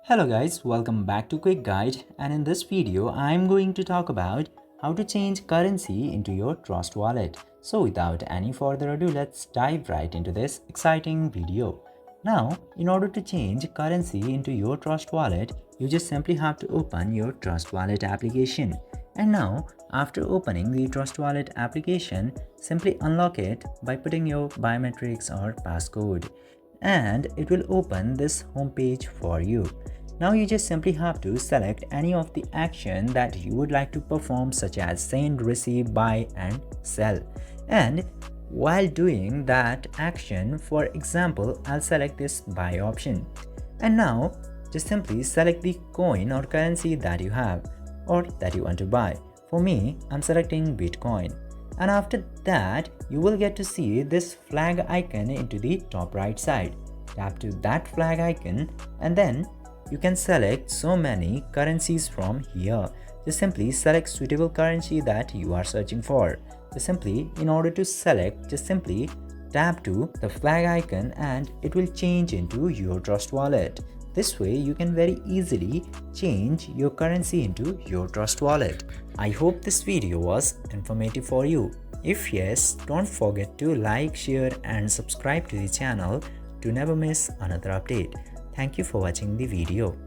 Hello guys, welcome back to Quick Guide, and in this video I'm going to talk about how to change currency into your Trust wallet. So without any further ado, let's dive right into this exciting video. Now, in order to change currency into your Trust wallet, you just simply have to open your Trust wallet application. And now, after opening the Trust wallet application, simply unlock it by putting your biometrics or passcode, and it will open this homepage for you. Now you just simply have to select any of the action that you would like to perform, such as send, receive, buy and sell. And while doing that action, for example, I'll select this buy option. And now just simply select the coin or currency that you have or that you want to buy. For me, I'm selecting Bitcoin. And after that, you will get to see this flag icon into the top right side. Tap to that flag icon and then you can select so many currencies from here. Just simply select suitable currency that you are searching for. Just simply, in order to select, just simply tap to the flag icon and it will change into your Trust wallet. This way you can very easily change your currency into your Trust wallet. I hope this video was informative for you. If yes, don't forget to like, share and subscribe to the channel to never miss another update. Thank you for watching the video.